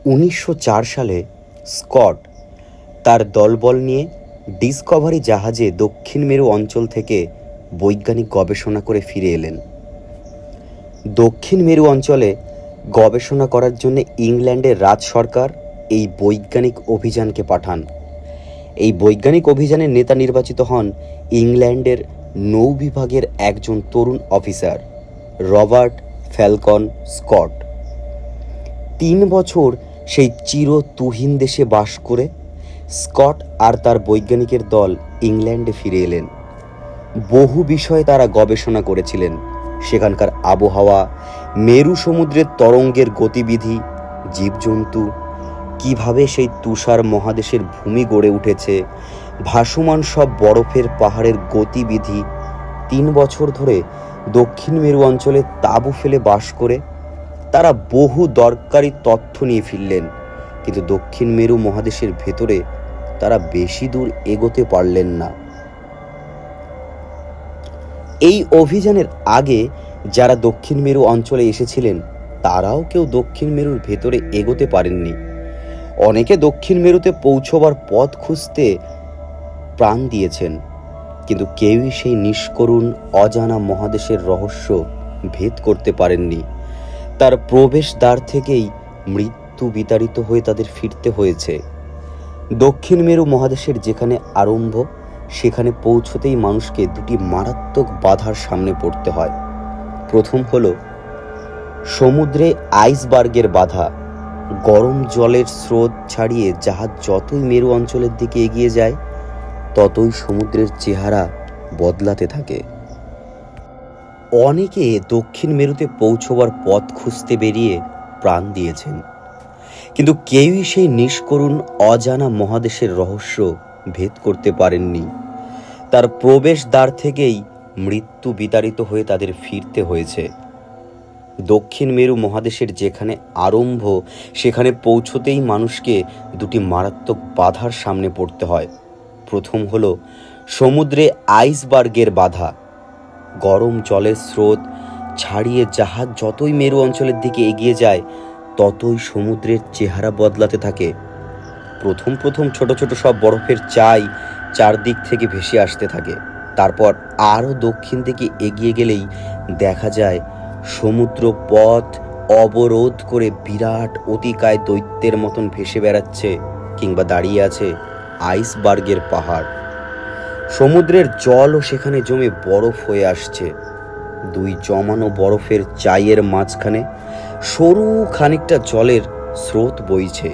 1904 সালে স্কট তার দলবল নিয়ে ডিসকভারি জাহাজে দক্ষিণ মেরু অঞ্চল থেকে বৈজ্ঞানিক গবেষণা করে ফিরে এলেন। দক্ষিণ মেরু অঞ্চলে গবেষণা করার জন্য ইংল্যান্ডের রাজ সরকার এই বৈজ্ঞানিক অভিযানকে পাঠান। এই বৈজ্ঞানিক অভিযানের নেতা নির্বাচিত হন ইংল্যান্ডের নৌবিভাগের একজন তরুণ অফিসার রবার্ট ফ্যালকন স্কট। 3 বছর সেই চিরতুহিন দেশে বাস করে স্কট আর তার বৈজ্ঞানিকের দল ইংল্যান্ডে ফিরে এলেন। বহু বিষয়ে তারা গবেষণা করেছিলেন, সেখানকার আবহাওয়া, মেরু সমুদ্রের তরঙ্গের গতিবিধি, জীবজন্তু, কিভাবে সেই তুষার মহাদেশের ভূমি গড়ে উঠেছে, ভাসমান সব বরফের পাহাড়ের গতিবিধি। 3 বছর ধরে দক্ষিণ মেরু অঞ্চলে তাঁবু ফেলে বাস করে তারা বহু দরকারি তথ্য নিয়ে ফিরলেন, কিন্তু দক্ষিণ মেরু মহাদেশের ভেতরে তারা বেশি দূর এগোতে পারলেন না। এই অভিযানের আগে যারা দক্ষিণ মেরু অঞ্চলে এসেছিলেন তারাও কেউ দক্ষিণ মেরুর ভেতরে এগোতে পারেননি। অনেকে দক্ষিণ মেরুতে পৌঁছবার পথ খুঁজতে প্রাণ দিয়েছেন, কিন্তু কেউই সেই নিষ্করুণ অজানা মহাদেশের রহস্য ভেদ করতে পারেননি। তার প্রবেশ দ্বার থেকেই মৃত্যু বিতাড়িত হয়ে তাদের ফিরতে হয়েছে। দক্ষিণ মেরু মহাদেশের যেখানে আরম্ভ, সেখানে পৌঁছতেই মানুষকে দুটি মারাত্মক বাধার সামনে পড়তে হয়। প্রথম হলো সমুদ্রে আইসবার্গের বাধা। গরম জলের স্রোত ছাড়িয়ে জাহাজ যতই মেরু অঞ্চলের দিকে এগিয়ে যায় ততই সমুদ্রের চেহারা বদলাতে থাকে। অনেকে দক্ষিণ মেরুতে পৌঁছবার পথ খুঁজতে বেরিয়ে প্রাণ দিয়েছেন, কিন্তু কেউই সেই নিষ্করুণ অজানা মহাদেশের রহস্য ভেদ করতে পারেননি। তার প্রবেশ দ্বার থেকেই মৃত্যু বিতাড়িত হয়ে তাদের ফিরতে হয়েছে। দক্ষিণ মেরু মহাদেশের যেখানে আরম্ভ, সেখানে পৌঁছতেই মানুষকে দুটি মারাত্মক বাধার সামনে পড়তে হয়। প্রথম হলো সমুদ্রে আইসবার্গের বাধা। গরম জলের স্রোত ছাড়িয়ে জাহাজ যতই মেরু অঞ্চলের দিকে এগিয়ে যায় ততই সমুদ্রের চেহারা বদলাতে থাকে। প্রথম ছোট ছোট সব বরফের চাই চারদিক থেকে ভেসে আসতে থাকে। তারপর আরও দক্ষিণ দিকে এগিয়ে গেলেই দেখা যায় সমুদ্র পথ অবরোধ করে বিরাট অতিকায় দৈত্যের মতন ভেসে বেড়াচ্ছে কিংবা দাঁড়িয়ে আছে আইসবার্গের পাহাড়। সমুদ্রের জলও সেখানে জমে বরফ হয়ে আসছে। দুই জমানো বরফের চাইয়ের মাঝখানে সরু খানিকটা জলের স্রোত বইছে।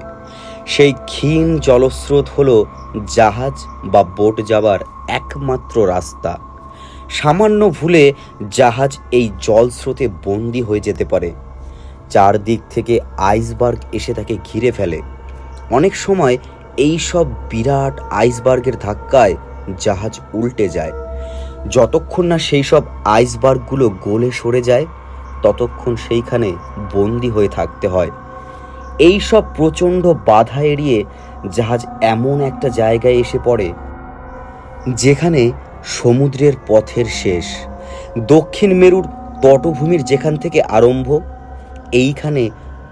সেই ক্ষীণ জলস্রোত হলো জাহাজ বা বোট যাবার একমাত্র রাস্তা। সামান্য ভুলে জাহাজ এই জলস্রোতে বন্দী হয়ে যেতে পারে। চারদিক থেকে আইসবার্গ এসে তাকে ঘিরে ফেলে। অনেক সময় এই সব বিরাট আইসবার্গের ধাক্কায় জাহাজ উল্টে যায়। যতক্ষণ না সেই সব আইসবার্গগুলো গলে সরে যায় ততক্ষণ সেইখানে বন্দী হয়ে থাকতে হয়। এই সব প্রচণ্ড বাধা এড়িয়ে জাহাজ এমন একটা জায়গায় এসে পড়ে যেখানে সমুদ্রের পথের শেষ। দক্ষিণ মেরুর তটভূমির যেখান থেকে আরম্ভ, এইখানে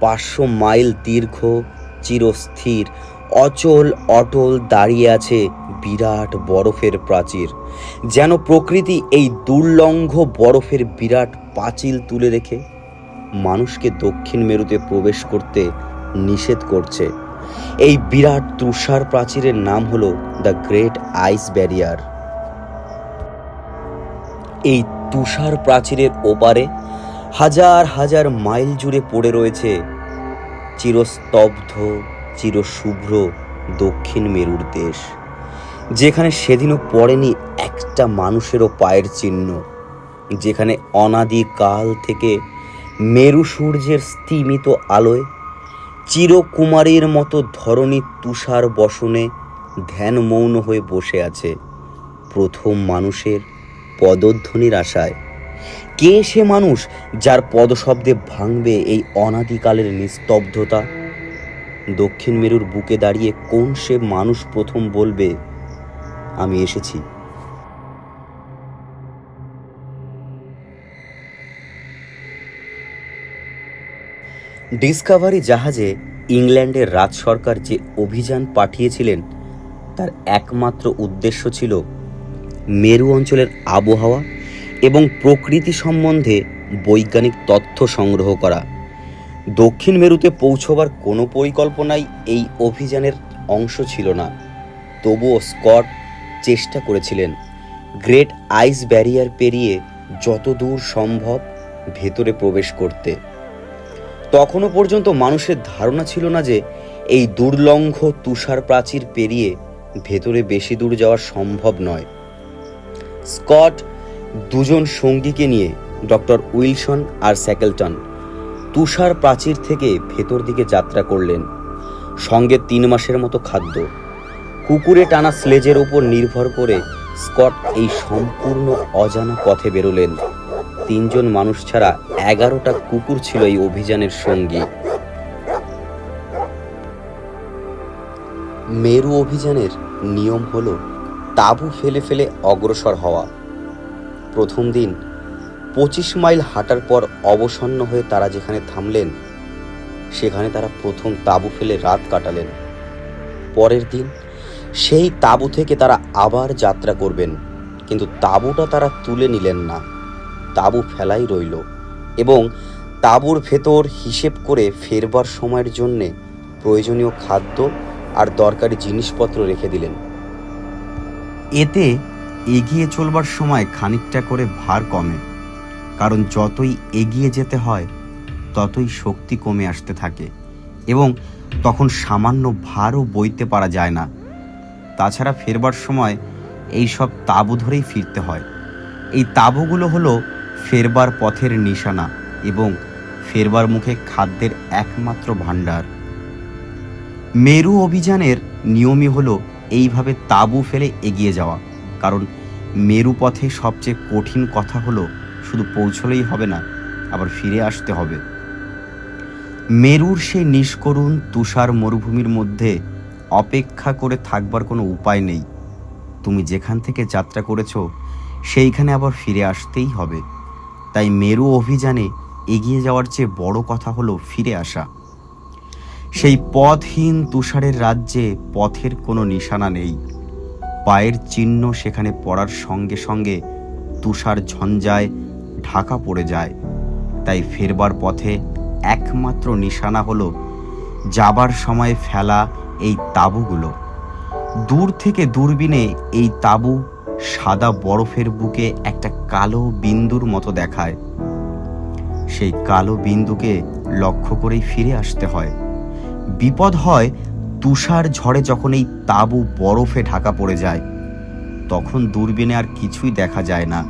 500 মাইল দীর্ঘ চিরস্থির অচল অটল দাঁড়িয়ে আছে বিরাট বরফের প্রাচীর। যেন প্রকৃতি এই দুর্লঙ্ঘ বরফের বিরাট পাঁচিল তুলে রেখে মানুষকে দক্ষিণ মেরুতে প্রবেশ করতে নিষেধ করছে। এই বিরাট তুষার প্রাচীরের নাম হলো দ্য গ্রেট আইস ব্যারিয়ার। এই তুষার প্রাচীরের ওপারে হাজার হাজার মাইল জুড়ে পড়ে রয়েছে চিরস্তব্ধ চিরশুভ্র দক্ষিণ মেরুর দেশ, যেখানে সেদিনও পড়েনি একটা মানুষেরও পায়ের চিহ্ন, যেখানে অনাদিকাল থেকে মেরু সূর্যের স্তিমিত আলোয় চিরকুমারীর মতো ধরণী তুষার বসনে ধ্যান মৌন হয়ে বসে আছে প্রথম মানুষের পদধ্বনির আশায়। কে সে মানুষ যার পদশব্দে ভাঙবে এই অনাদিকালের নিস্তব্ধতা? দক্ষিণ মেরুর বুকে দাঁড়িয়ে কোন সে মানুষ প্রথম বলবে, আমি এসেছি? ডিসকভারি জাহাজে ইংল্যান্ডের রাজ সরকার যে অভিযান পাঠিয়েছিলেন তার একমাত্র উদ্দেশ্য ছিল মেরু অঞ্চলের আবহাওয়া এবং প্রকৃতি সম্বন্ধে বৈজ্ঞানিক তথ্য সংগ্রহ করা। দক্ষিণ মেরুতে পৌঁছবার কোনো পরিকল্পনাই এই অভিযানের অংশ ছিল না। তবুও স্কট চেষ্টা করেছিলেন গ্রেট আইস ব্যারিয়ার পেরিয়ে যতদূর সম্ভব ভেতরে প্রবেশ করতে। তখনও পর্যন্ত মানুষের ধারণা ছিল না যে এই দুর্লঙ্ঘ তুষার প্রাচীর পেরিয়ে ভেতরে বেশি দূর যাওয়া সম্ভব নয়। স্কট দুজন সঙ্গীকে নিয়ে, ডক্টর উইলসন আর স্যাকেলটন, তুষার প্রাচীর থেকে ভেতর দিকে যাত্রা করলেন। সঙ্গে 3 মাসের মতো খাদ্য। কুকুরে টানা স্লেজের উপর নির্ভর করে স্কট এই সম্পূর্ণ অজানা পথে বেরোলেন। 3 জন মানুষ ছাড়া 11টা কুকুর ছিল এই অভিযানের সঙ্গী। মেরু অভিযানের নিয়ম হলো তাঁবু ফেলে ফেলে অগ্রসর হওয়া। প্রথম দিন 25 মাইল হাঁটার পর অবসন্ন হয়ে তারা যেখানে থামলেন সেখানে তারা প্রথম তাঁবু ফেলে রাত কাটালেন। পরের দিন সেই তাঁবু থেকে তারা আবার যাত্রা করবেন, কিন্তু তাঁবুটা তারা তুলে নিলেন না, তাঁবু ফেলাই রইল এবং তাঁবুর ভেতর হিসেব করে ফেরবার সময়ের জন্যে প্রয়োজনীয় খাদ্য আর দরকারি জিনিসপত্র রেখে দিলেন। এতে এগিয়ে চলবার সময় খানিকটা করে ভার কমে, কারণ যতই এগিয়ে যেতে হয় ততই শক্তি কমে আসতে থাকে এবং তখন সামান্য ভারও বইতে পারা যায় না। তাছাড়া ফেরবার সময় এই সব তাঁবু ধরেই ফিরতে হয়। এই তাঁবুগুলো হলো ফেরবার পথের নিশানা এবং ফেরবার মুখে খাদ্যের একমাত্র ভাণ্ডার। মেরু অভিযানের নিয়মই হলো এইভাবে তাঁবু ফেলে এগিয়ে যাওয়া, কারণ মেরু পথে সবচেয়ে কঠিন কথা হলো শুধু পৌঁছলেই হবে না, আবার ফিরে আসতে হবে। মেরুর সেই নিষ্করুণ তুষার মরুভূমির মধ্যে অপেক্ষা করে থাকবার কোনো উপায় নেই। তুমি যেখান থেকে যাত্রা করেছো সেইখানে আবার ফিরে আসতেই হবে। তাই মেরু অভিযানে এগিয়ে যাওয়ার চেয়ে বড় কথা হলো ফিরে আসা। সেই পথহীন তুষারের রাজ্যে পথের কোনো নিশানা নেই। পায়ের চিহ্ন সেখানে পড়ার সঙ্গে সঙ্গে তুষার ঝঞ্ঝায় ঢাকা পড়ে যায়। তাই ফেরবার পথে একমাত্র নিশানা হলো যাবার সময় ফেলা এই তাঁবুগুলো। দূর থেকে দূরবীনে এই তাঁবু সাদা বরফের বুকে একটা কালো বিন্দুর মতো দেখায়। সেই কালো বিন্দুকে লক্ষ্য করেই ফিরে আসতে হয়। বিপদ হয় তুষার ঝড়ে যখন এই তাঁবু বরফে ঢাকা পড়ে যায়, তখন দূরবীনে আর কিছুই দেখা যায় না।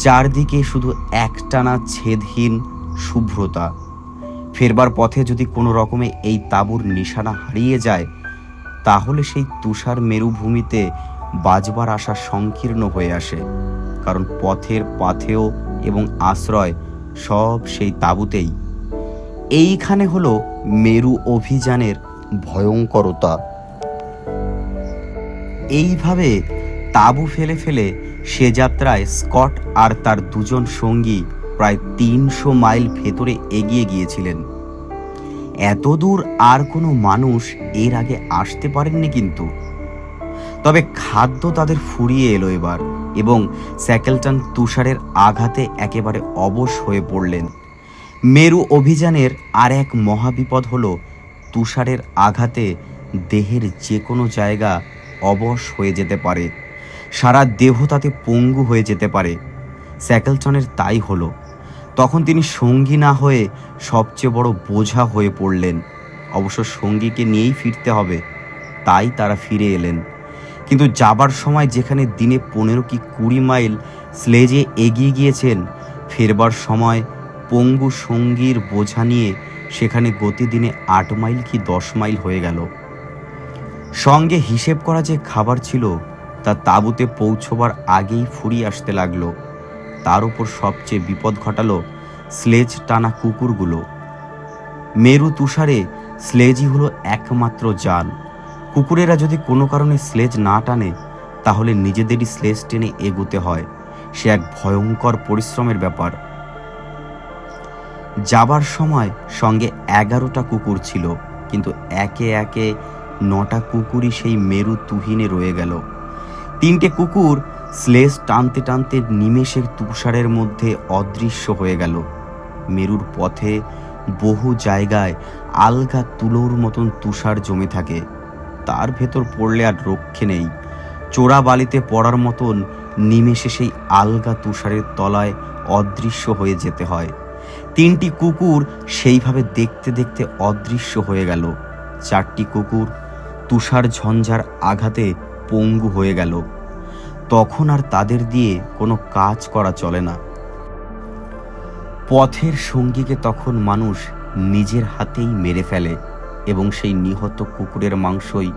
চারদিকে শুধু একটানা ছেদহীন শুভ্রতা। ফেরবার পথে যদি কোনো রকমে এই তাঁবুর নিশানা হারিয়ে যায় তাহলে সেই তুষার মেরুভূমিতে বাজবার আশা সংকীর্ণ হয়ে আসে, কারণ পথের পাথেয় এবং আশ্রয় সব সেই তাঁবুতেই। এইখানে হলো মেরু অভিযানের ভয়ঙ্করতা। এইভাবে তাঁবু ফেলে ফেলে সে যাত্রায় স্কট আর তার 2 জন সঙ্গী প্রায় 300 মাইল ভেতরে এগিয়ে গিয়েছিলেন। এত দূর আর কোনো মানুষ এর আগে আসতে পারেননি, কিন্তু তবে খাদ্য তাদের ফুরিয়ে এলো এবার, এবং স্যাকেলটন তুষারের আঘাতে একেবারে অবশ হয়ে পড়লেন। মেরু অভিযানের আর এক মহাবিপদ হলো তুষারের আঘাতে দেহের যে কোনো জায়গা অবশ হয়ে যেতে পারে, সারা দেহ তাতে পঙ্গু হয়ে যেতে পারে। স্যাকেলটনের তাই হলো। তখন তিনি সঙ্গী না হয়ে সবচেয়ে বড় বোঝা হয়ে পড়লেন। অবশ্য সঙ্গীকে নিয়েই ফিরতে হবে, তাই তারা ফিরে এলেন। কিন্তু যাবার সময় যেখানে দিনে 15 কি 20 মাইল স্লেজে এগিয়ে গিয়েছেন, ফেরবার সময় পঙ্গু সঙ্গীর বোঝা নিয়ে সেখানে গতি দিনে 8 মাইল কি 10 মাইল হয়ে গেল। সঙ্গে হিসেব করা যে খাবার ছিল তা তাঁবুতে পৌঁছবার আগেই ফুরিয়ে আসতে লাগলো। তার উপর সবচেয়ে বিপদ ঘটালো স্লেজ টানা কুকুরগুলো। মেরু তুষারে স্লেজই হলো একমাত্র যান। কুকুরেরা যদি কোনো কারণে স্লেজ না টানে তাহলে নিজেদেরই স্লেজ টেনে এগোতে হয়। সে এক ভয়ঙ্কর পরিশ্রমের ব্যাপার। যাবার সময় সঙ্গে 11টা কুকুর ছিল, কিন্তু একে একে 9টা কুকুরই সেই মেরু তুহিনে রয়ে গেল। 3টে কুকুর স্লেজ টানতে টানতে নিমেষের তুষারের মধ্যে অদৃশ্য হয়ে গেল। মেরুর পথে বহু জায়গায় আলগা তুলোর মতন তুষার জমে থাকে, তার ভেতর পড়লে আর রক্ষে নেই। চোরা বালিতে পড়ার মতন নিমেষে সেই আলগা তুষারের তলায় অদৃশ্য হয়ে যেতে হয়। 3টি কুকুর সেইভাবে দেখতে দেখতে অদৃশ্য হয়ে গেল। 4টি কুকুর তুষার ঝঞ্ঝার আঘাতে পঙ্গু হয়ে গেল। তখন আর তাদের দিয়ে কোনো কাজ করা চলে না। পথের সঙ্গীকে তখন মানুষ নিজের হাতেই মেরে ফেলে এবং সেই নিহত কুকুরের মাংসই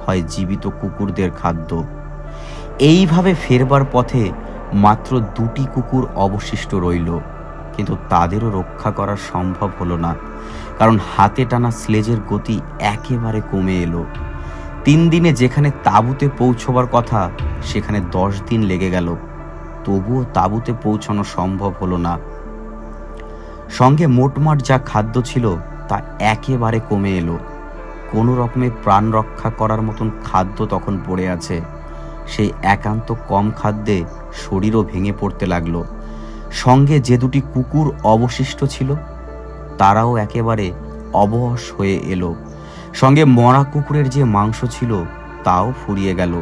হয় জীবিত কুকুরদের খাদ্য। এইভাবে ফেরবার পথে মাত্র 2টি কুকুর অবশিষ্ট রইল, কিন্তু তাদেরও রক্ষা করা সম্ভব হলো না, কারণ হাতে টানা স্লেজের গতি একেবারে কমে এলো। 3 দিনে যেখানে তাঁবুতে পৌঁছবার কথা সেখানে 10 দিন লেগে গেল। তবুও তাঁবুতে পৌঁছানো সম্ভব হলো না। সঙ্গে মোটমাট যা খাদ্য ছিল তা একেবারে কমে এলো। কোনো রকমে প্রাণ রক্ষা করার মতন খাদ্য তখন পড়ে আছে। সেই একান্ত কম খাদ্যে শরীরও ভেঙে পড়তে লাগলো। সঙ্গে যে 2টি কুকুর অবশিষ্ট ছিল তারাও একেবারে অবশ হয়ে এলো। সঙ্গে মরা কুকুরের যে মাংস ছিল তাও ফুরিয়ে গেল।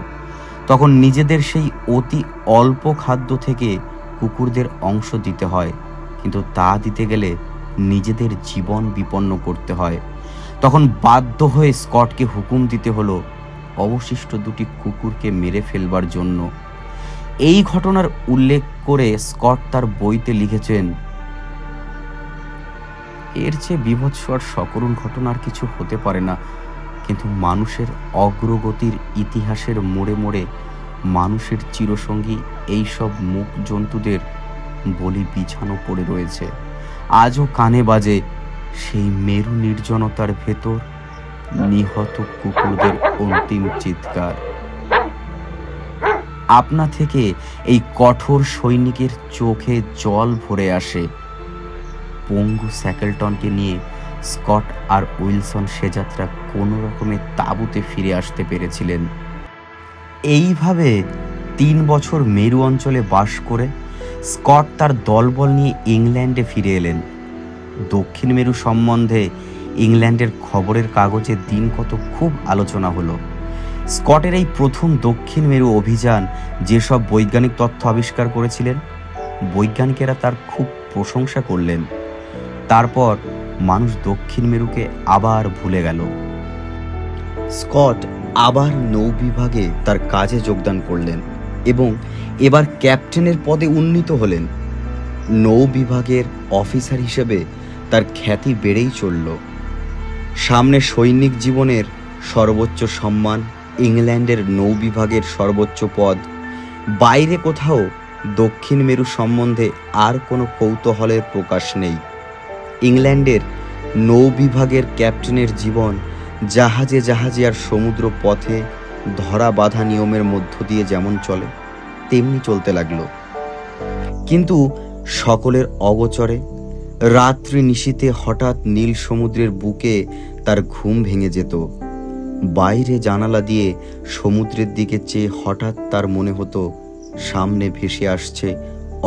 তখন নিজেদের সেই অতি অল্প খাদ্য থেকে কুকুরদের অংশ দিতে হয়, কিন্তু তা দিতে গেলে নিজেদের জীবন বিপন্ন করতে হয়। তখন বাধ্য হয়ে স্কটকে হুকুম দিতে হলো অবশিষ্ট 2টি কুকুরকে মেরে ফেলবার জন্য। এই ঘটনার উল্লেখ করে স্কট তার বইতে লিখেছেন, এর চেয়ে বীভৎস আর সকরুণ ঘটনা আর কিছু হতে পারে না, কিন্তু মানুষের অগ্রগতির ইতিহাসের মোড়ে মোড়ে মানুষের চিরসঙ্গী এইসব মুখ জন্তুদের বলি বিছানো পড়ে রয়েছে। আজও কানে বাজে সেই মেরু নির্জনতার ভেতর নিহত কুকুরদের অন্তিম চিৎকার। আপনা থেকে এই কঠোর সৈনিকের চোখে জল ভরে আসে। পঙ্গু স্যাকেলটনকে নিয়ে স্কট আর উইলসন সে যাত্রা কোনো রকমে তাঁবুতে ফিরে আসতে পেরেছিলেন। এইভাবে 3 বছর মেরু অঞ্চলে বাস করে স্কট তার দলবল নিয়ে ইংল্যান্ডে ফিরে এলেন। দক্ষিণ মেরু সম্বন্ধে ইংল্যান্ডের খবরের কাগজে দিন কত খুব আলোচনা হলো। স্কটের এই প্রথম দক্ষিণ মেরু অভিযান যেসব বৈজ্ঞানিক তথ্য আবিষ্কার করেছিলেন, বৈজ্ঞানিকেরা তার খুব প্রশংসা করলেন। তারপর মানুষ দক্ষিণ মেরুকে আবার ভুলে গেল। স্কট আবার নৌবিভাগে তার কাজে যোগদান করলেন এবং এবার ক্যাপ্টেনের পদে উন্নীত হলেন। নৌবিভাগের অফিসার হিসেবে তার খ্যাতি বেড়েই চলল। সামনে সৈনিক জীবনের সর্বোচ্চ সম্মান, ইংল্যান্ডের নৌবিভাগের সর্বোচ্চ পদ। বাইরে কোথাও দক্ষিণ মেরু সম্বন্ধে আর কোনো কৌতূহলের প্রকাশ নেই। ইংল্যান্ডের নৌবিভাগের ক্যাপ্টেনের জীবন জাহাজে জাহাজে আর সমুদ্র পথে ধরা বাঁধা নিয়মের মধ্য দিয়ে যেমন চলে তেমনি চলতে লাগলো। কিন্তু সকলের অগোচরে রাত্রি নিশীথে হঠাৎ নীল সমুদ্রের বুকে তার ঘুম ভেঙে যেত। বাইরে জানালা দিয়ে সমুদ্রের দিকে চেয়ে হঠাৎ তার মনে হতো সামনে ভেসে আসছে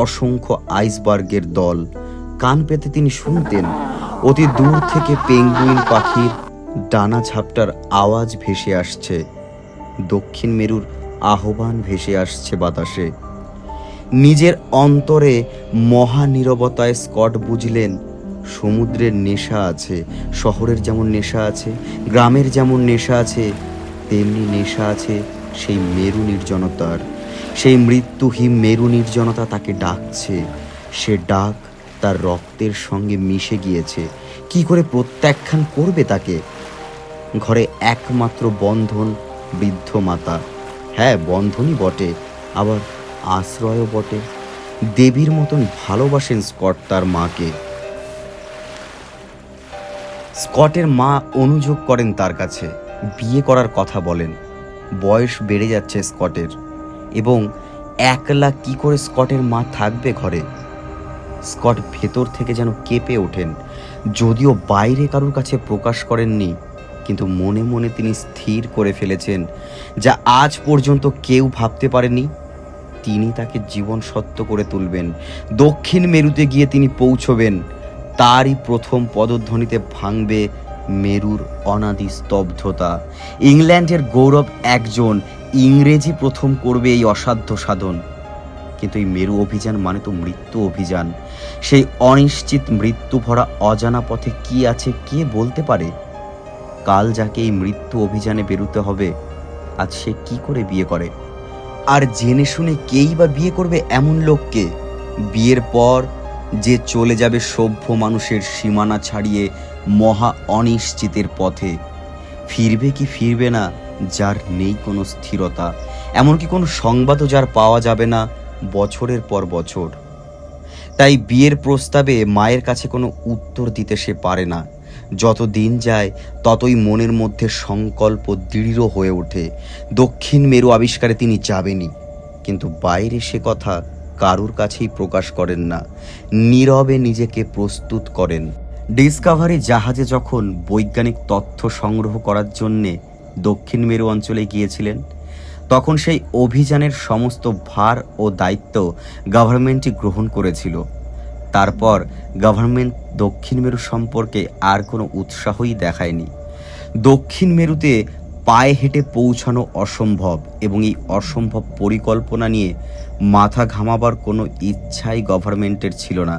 অসংখ্য আইসবার্গের দল। কান পেতে তিনি শুনতেন অতি দূর থেকে পেঙ্গুইন পাখির ডানা ঝাপটার আওয়াজ ভেসে আসছে। দক্ষিণ মেরুর আহ্বান ভেসে আসছে বাতাসে। নিজের অন্তরে মহানীরবতায় স্কট বুঝলেন সমুদ্রের নেশা আছে, শহরের যেমন নেশা আছে, গ্রামের যেমন নেশা আছে, তেমনি নেশা আছে সেই মেরু নির্জনতার। সেই মৃত্যুহীন মেরু নির্জনতা তাকে ডাকছে। সে ডাক তার রক্তের সঙ্গে মিশে গিয়েছে। কি করে প্রত্যাখ্যান করবে তাকে? ঘরে একমাত্র বন্ধন বৃদ্ধ মাতা। হ্যাঁ, বন্ধনই বটে, আবার আশ্রয়ও বটে। দেবীর মতন ভালোবাসেন স্কট তার মাকে। স্কটের মা অনুযোগ করেন তার কাছে, বিয়ে করার কথা বলেন। বয়স বেড়ে যাচ্ছে স্কটের, এবং একলা কি করে স্কটের মা থাকবে ঘরে? স্কট ভেতর থেকে যেন কেঁপে ওঠেন, যদিও বাইরে কারোর কাছে প্রকাশ করেননি। কিন্তু মনে মনে তিনি স্থির করে ফেলেছেন, যা আজ পর্যন্ত কেউ ভাবতে পারেনি, তিনি তাকে জীবন সত্য করে তুলবেন। দক্ষিণ মেরুতে গিয়ে তিনি পৌঁছবেন। তারই প্রথম পদধ্বনিতে ভাঙবে মেরুর অনাদি স্তব্ধতা। ইংল্যান্ডের গৌরব একজন, ইংরেজি প্রথম করবে এই অসাধ্য সাধন। কিন্তু এই মেরু অভিযান মানে তো মৃত্যু অভিযান। সেই অনিশ্চিত মৃত্যু ভরা অজানা পথে কি আছে কে বলতে পারে? কাল যাকে এই মৃত্যু অভিযানে বেরোতে হবে, আজ সে কি করে বিয়ে করে? আর জেনে শুনে কেই বা বিয়ে করবে এমন লোককে? বিয়ের পর যে চলে যাবে সভ্য মানুষের সীমানা ছাড়িয়ে মহা অনিশ্চিতের পথে। ফিরবে কি ফিরবে না, যার নেই কোনো স্থিরতা, এমনকি কোনো সংবাদও যার পাওয়া যাবে না বছরের পর বছর। তাই বিয়ের প্রস্তাবে মায়ের কাছে কোনো উত্তর দিতে সে পারে না। যত দিন যায় ততই মনের মধ্যে সংকল্প দৃঢ় হয়ে ওঠে, দক্ষিণ মেরু আবিষ্কারে তিনি যাবেনই। কিন্তু বাইরে সে কথা কারুর কাছেই প্রকাশ করেন না, নীরবে নিজেকে প্রস্তুত করেন। ডিসকভারি জাহাজে যখন বৈজ্ঞানিক তথ্য সংগ্রহ করার জন্যে দক্ষিণ মেরু অঞ্চলে গিয়েছিলেন, তখন সেই অভিযানের সমস্ত ভার ও দায়িত্ব গভর্নমেন্টই গ্রহণ করেছিল। তারপর গভর্নমেন্ট দক্ষিণ মেরু সম্পর্কে আর কোনো উৎসাহই দেখায়নি। দক্ষিণ মেরুতে পায়ে হেঁটে পৌঁছানো অসম্ভব, এবং এই অসম্ভব পরিকল্পনা নিয়ে মাথা ঘামাবার কোনো ইচ্ছাই গভর্নমেন্টের ছিল না।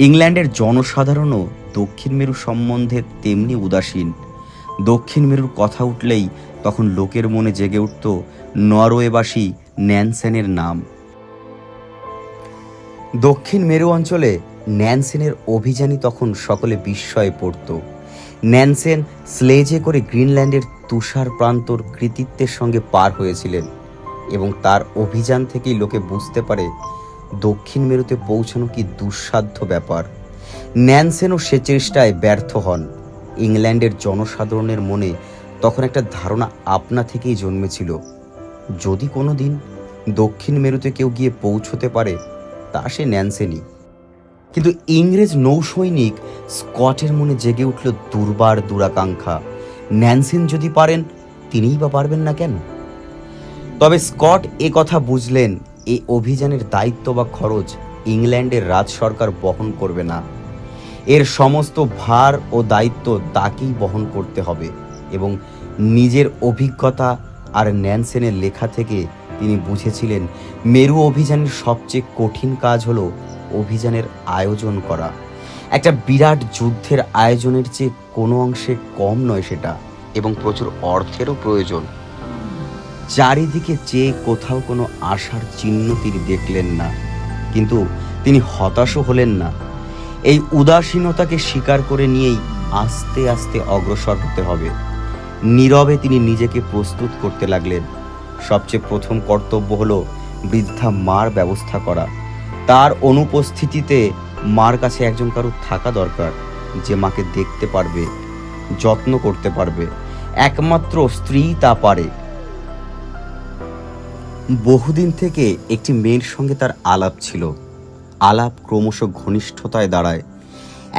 ইংল্যান্ডের জনসাধারণও দক্ষিণ মেরু সম্বন্ধে তেমনি উদাসীন। দক্ষিণ মেরুর কথা উঠলেই তখন লোকের মনে জেগে উঠত নরওয়েবাসী ন্যানসেনের নাম। দক্ষিণ মেরু অঞ্চলে ন্যানসেনের অভিযানই তখন সকলে বিস্ময়ে পড়ত। ন্যানসেন স্লেজে করে গ্রিনল্যান্ডের তুষার প্রান্তর কৃতিত্বের সঙ্গে পার হয়েছিলেন, এবং তার অভিযান থেকেই লোকে বুঝতে পারে দক্ষিণ মেরুতে পৌঁছানো কি দুঃসাধ্য ব্যাপার। ন্যানসেনও সে চেষ্টায় ব্যর্থ হন। ইংল্যান্ডের জনসাধারণের মনে তখন একটা ধারণা আপনা থেকেই জন্মেছিল, যদি কোনো দিন দক্ষিণ মেরুতে কেউ গিয়ে পৌঁছতে পারে তা সে ন্যানসেনই। কিন্তু ইংরেজ নৌসৈনিক স্কটের মনে জেগে উঠল দুর্বার দুরাকাঙ্ক্ষা, ন্যানসেন যদি পারেন তিনিই বা পারবেন না কেন? তবে স্কট এ কথা বুঝলেন, এই অভিযানের দায়িত্ব বা খরচ ইংল্যান্ডের রাজ সরকার বহন করবে না। এর সমস্ত ভার ও দায়িত্ব তাকেই বহন করতে হবে, এবং নিজের অভিজ্ঞতা আর ন্যানসেনের লেখা থেকে তিনি বুঝেছিলেন মেরু অভিযানের সবচেয়ে কঠিন কাজ হলো অভিযানের আয়োজন করা। একটা বিরাট যুদ্ধের আয়োজনের চেয়ে কোনো অংশে কম নয় সেটা, এবং প্রচুর অর্থেরও প্রয়োজন। চারিদিকে চেয়ে কোথাও কোনো আশার চিহ্ন তিনি দেখলেন না, কিন্তু তিনি হতাশও হলেন না। এই উদাসীনতাকে স্বীকার করে নিয়েই আস্তে আস্তে অগ্রসর হতে হবে। নীরবে তিনি নিজেকে প্রস্তুত করতে লাগলেন। সবচেয়ে প্রথম কর্তব্য হলো বৃদ্ধা মার ব্যবস্থা করা। তার অনুপস্থিতিতে মার কাছে একজন কারো থাকা দরকার, যে মাকে দেখতে পারবে, যত্ন করতে পারবে। একমাত্র স্ত্রী তা পারে। বহুদিন থেকে একটি মেয়ের সঙ্গে তার আলাপ ছিল। আলাপ ক্রমশ ঘনিষ্ঠতায় দাঁড়ায়।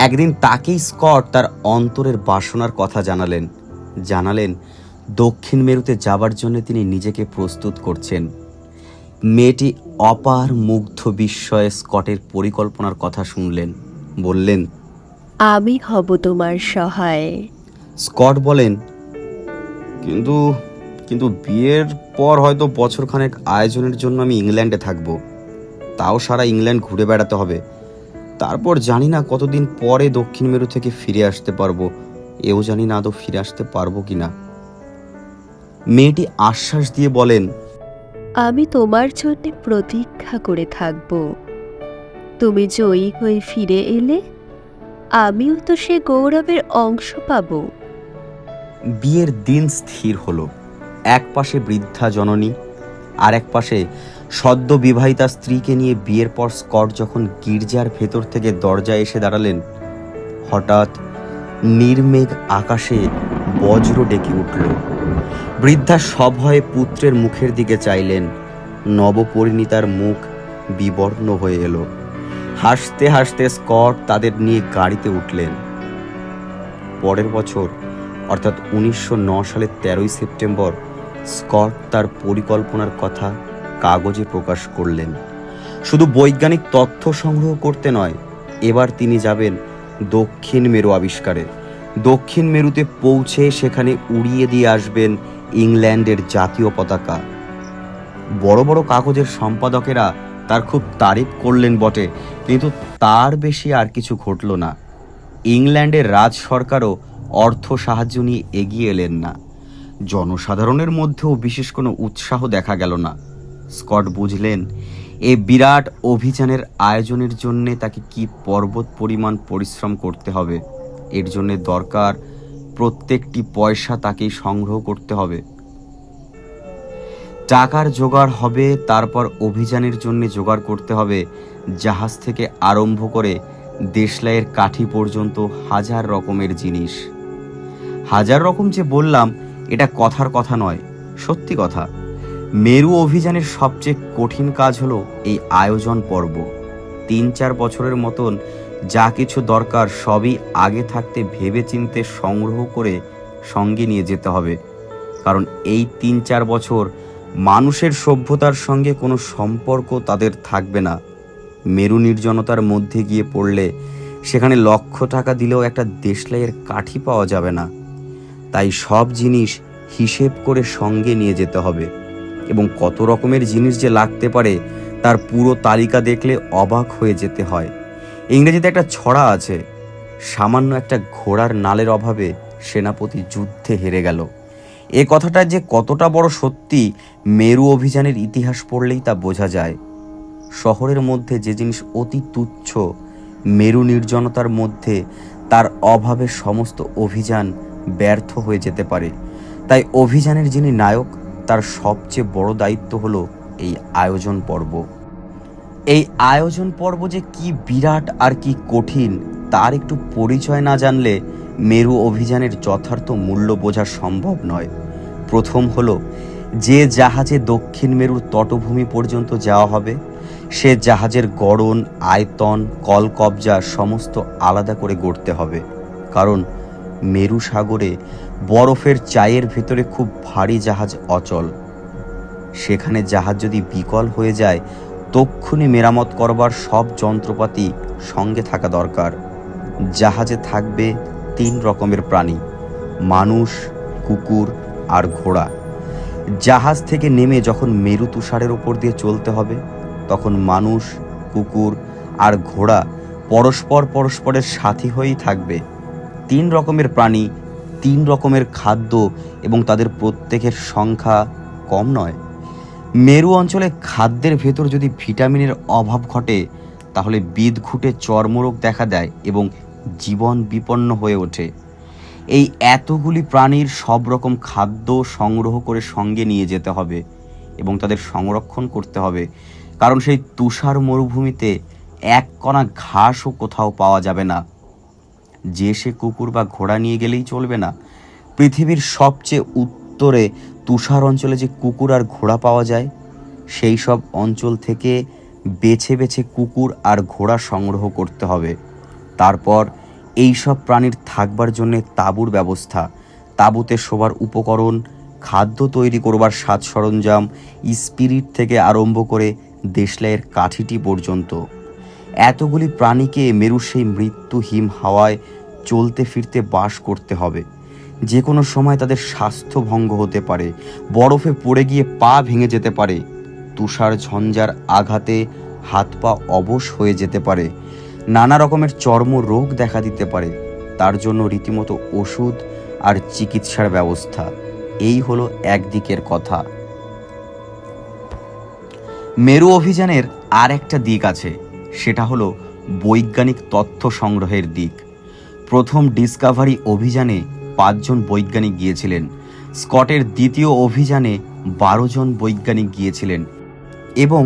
একদিন তাকেই স্কট তার অন্তরের বাসনার কথা জানালেন দক্ষিণ মেরুতে যাবার জন্য তিনি নিজেকে প্রস্তুত করছেন। মেয়েটি অপার মুগ্ধ বিস্ময়ে স্কটের পরিকল্পনার কথা শুনলেন। বললেন, আমি হব তোমার সহায়। স্কট বলেন, কিন্তু বিয়ের পর হয়তো বছরখানেক আয়োজনের জন্য আমি ইংল্যান্ডে থাকবো, তাও সারা ইংল্যান্ড ঘুরে বেড়াতে হবে। তারপর জানি না কতদিন পরে দক্ষিণ মেরু থেকে ফিরে আসতে পারবো, এও জানি না আদৌ ফিরে আসতে পারবো কিনা। মেয়েটি আশ্বাস দিয়ে বলেন, আমি তোমার জন্য প্রতীক্ষা করে থাকব। তুমি জয়ী হয়ে ফিরে এলে আমিও তো সে গৌরবের অংশ পাব। বিয়ের দিন স্থির হলো। এক পাশে বৃদ্ধা জননী, আর এক পাশে সদ্য বিবাহিতা স্ত্রীকে নিয়ে বিয়ের পর স্কট যখন গির্জার ভেতর থেকে দরজায় এসে দাঁড়ালেন, হঠাৎ নির্মেঘ আকাশে বজ্র ডেকে উঠল। বৃদ্ধা সভয়ে পুত্রের মুখের দিকে চাইলেন। নবপরিণীতার মুখ বিবর্ণ হয়ে এলো। হাসতে হাসতে স্কট তাদের নিয়ে গাড়িতে উঠলেন। পরের বছর অর্থাৎ 1909 সালের 13ই সেপ্টেম্বর স্কট তার পরিকল্পনার কথা কাগজে প্রকাশ করলেন। শুধু বৈজ্ঞানিক তথ্য সংগ্রহ করতে নয়, এবার তিনি যাবেন দক্ষিণ মেরু আবিষ্কারে। দক্ষিণ মেরুতে পৌঁছে সেখানে উড়িয়ে দিয়ে আসবেন ইংল্যান্ডের জাতীয় পতাকা। বড় বড় কাগজের সম্পাদকেরা তার খুব তারিফ করলেন বটে, কিন্তু তার বেশি আর কিছু ঘটল না। ইংল্যান্ডের রাজ সরকারও অর্থ সাহায্য নিয়ে এগিয়ে এলেন না। জনসাধারণের মধ্যেও বিশেষ কোনো উৎসাহ দেখা গেল না। স্কট বুঝলেন এই বিরাট অভিযানের আয়োজনের জন্যে তাকে কি পর্বত পরিমাণ পরিশ্রম করতে হবে। এর জন্যে দরকার প্রত্যেকটি পয়সা তাকেই সংগ্রহ করতে হবে। টাকার জোগাড় হবে, তারপর অভিযানের জন্য জোগাড় করতে হবে জাহাজ থেকে আরম্ভ করে দেশলাইয়ের কাঠি পর্যন্ত হাজার রকমের জিনিস। হাজার রকম যে বললাম, এটা কথার কথা নয়, সত্যি কথা। মেরু অভিযানের সবচেয়ে কঠিন কাজ হলো এই আয়োজন পর্ব। 3-4 বছরের মতন যা কিছু দরকার সবই আগে থাকতে ভেবেচিন্তে সংগ্রহ করে সঙ্গে নিয়ে যেতে হবে। কারণ এই 3-4 বছর মানুষের সভ্যতার সঙ্গে কোনো সম্পর্ক তাদের থাকবে না। মেরু নির্জনতার মধ্যে গিয়ে পড়লে সেখানে লক্ষ টাকা দিলেও একটা দেশলাইয়ের কাঠি পাওয়া যাবে না। তাই সব জিনিস হিসেব করে সঙ্গে নিয়ে যেতে হবে, এবং কত রকমের জিনিস যে লাগতে পারে তার পুরো তালিকা দেখলে অবাক হয়ে যেতে হয়। ইংরেজিতে একটা ছড়া আছে, সামান্য একটা ঘোড়ার নালের অভাবে সেনাপতি যুদ্ধে হেরে গেল। এ কথাটা যে কতটা বড় সত্যি মেরু অভিযানের ইতিহাস পড়লেই তা বোঝা যায়। শহরের মধ্যে যে জিনিস অতি তুচ্ছ, মেরু নির্জনতার মধ্যে তার অভাবে সমস্ত অভিযান ব্যর্থ হয়ে যেতে পারে। তাই অভিযানের যিনি নায়ক, তার সবচেয়ে বড় দায়িত্ব হলো এই আয়োজন পর্ব। এই আয়োজন পর্ব যে কি বিরাট আর কি কঠিন, তার একটু পরিচয় না জানলে মেরু অভিযানের যথার্থ মূল্য বোঝা সম্ভব নয়। প্রথম হলো, যে জাহাজে দক্ষিণ মেরুর তটভূমি পর্যন্ত যাওয়া হবে সে জাহাজের গড়ন, আয়তন, কলকবজা সমস্ত আলাদা করে গড়তে হবে। কারণ মেরু সাগরে বরফের চায়ের ভেতরে খুব ভারী জাহাজ অচল। সেখানে জাহাজ যদি বিকল হয়ে যায়, তক্ষুনি মেরামত করবার সব যন্ত্রপাতি সঙ্গে থাকা দরকার। জাহাজে থাকবে 3 রকমের প্রাণী, মানুষ, কুকুর আর ঘোড়া। জাহাজ থেকে নেমে যখন মেরু তুষারের ওপর দিয়ে চলতে হবে, তখন মানুষ, কুকুর আর ঘোড়া পরস্পরের সাথী হয়েই থাকবে। 3 রকমের প্রাণী, 3 রকমের খাদ্য, এবং তাদের প্রত্যেকের সংখ্যা কম নয়। মেরু অঞ্চলে খাদ্যের ভেতর যদি ভিটামিনের অভাব ঘটে, তাহলে বিদঘুটে চর্মরোগ দেখা দেয় এবং জীবন বিপন্ন হয়ে ওঠে। এই এতগুলি প্রাণীর সব রকম খাদ্য সংগ্রহ করে সঙ্গে নিয়ে যেতে হবে এবং তাদের সংরক্ষণ করতে হবে। কারণ সেই তুষার মরুভূমিতে এক কণা ঘাসও কোথাও পাওয়া যাবে না। যে সে কুকুর বা ঘোড়া নিয়ে গেলেই চলবে না। পৃথিবীর সবচেয়ে উত্তরে তুষার অঞ্চলে যে কুকুর আর ঘোড়া পাওয়া যায়, সেই সব অঞ্চল থেকে বেছে বেছে কুকুর আর ঘোড়া সংগ্রহ করতে হবে। তারপর এই সব প্রাণীর থাকবার জন্য তাঁবুর ব্যবস্থা, তাঁবুতে শোবার উপকরণ, খাদ্য তৈরি করবার সাজ সরঞ্জাম, স্পিরিট থেকে আরম্ভ করে দেশলাইয়ের কাঠিটি পর্যন্ত। এতগুলি প্রাণীকে মেরুর সেই মৃত্যু হিম হাওয়ায় চলতে ফিরতে বাস করতে হবে। যে কোনো সময় তাদের স্বাস্থ্য ভঙ্গ হতে পারে, বরফে পড়ে গিয়ে পা ভেঙে যেতে পারে, তুষার ঝঞ্ঝার আঘাতে হাত পা অবশ হয়ে যেতে পারে, নানা রকমের চর্ম রোগ দেখা দিতে পারে। তার জন্য রীতিমতো ওষুধ আর চিকিৎসার ব্যবস্থা। এই হলো একদিকের কথা। মেরু অভিযানের আর একটা দিক আছে, সেটা হলো বৈজ্ঞানিক তথ্য সংগ্রহের দিক। প্রথম ডিসকভারি অভিযানে 5 জন বৈজ্ঞানিক গিয়েছিলেন। স্কটের দ্বিতীয় অভিযানে 12 জন বৈজ্ঞানিক গিয়েছিলেন, এবং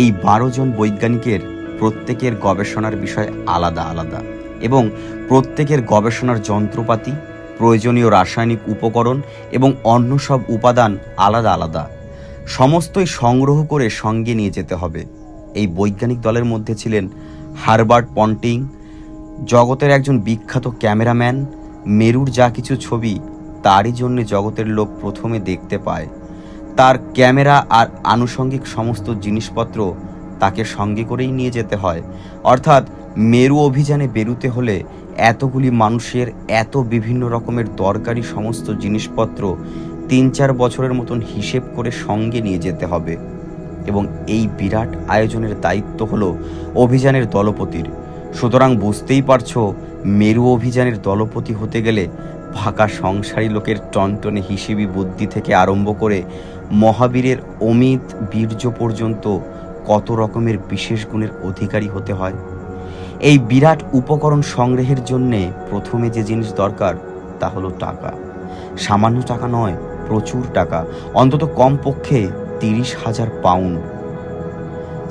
এই 12 জন বৈজ্ঞানিকের প্রত্যেকের গবেষণার বিষয় আলাদা আলাদা, এবং প্রত্যেকের গবেষণার যন্ত্রপাতি, প্রয়োজনীয় রাসায়নিক উপকরণ এবং অন্য সব উপাদান আলাদা আলাদা। সমস্তই সংগ্রহ করে সঙ্গে নিয়ে যেতে হবে। এই বৈজ্ঞানিক দলের মধ্যে ছিলেন হারবার্ট পন্টিং, জগতের একজন বিখ্যাত ক্যামেরাম্যান। মেরুর যা কিছু ছবি তারই জন্য জগতের লোক প্রথমে দেখতে পায়। তার ক্যামেরা আর আনুষঙ্গিক সমস্ত জিনিসপত্র তাকে সঙ্গে করেই নিয়ে যেতে হয়। অর্থাৎ মেরু অভিযানে বেরুতে হলে এতগুলি মানুষের এত বিভিন্ন রকমের দরকারি সমস্ত জিনিসপত্র 3-4 বছরের মতন হিসেব করে সঙ্গে নিয়ে যেতে হবে। এবং এই বিরাট আয়োজনের দায়িত্ব হলো অভিযানের দলপতির। সুতরাং বুঝতেই পারছো, মেরু অভিযানের দলপতি হতে গেলে ফাঁকা সংসারী লোকের টনটনে হিসেবি বুদ্ধি থেকে আরম্ভ করে মহাবীরের অমিত বীর্য পর্যন্ত কত রকমের বিশেষ গুণের অধিকারী হতে হয়। এই বিরাট উপকরণ সংগ্রহের জন্যে প্রথমে যে জিনিস দরকার তা হলো টাকা। সামান্য টাকা নয়, প্রচুর টাকা, অন্তত কমপক্ষে 30,000 পাউন্ড।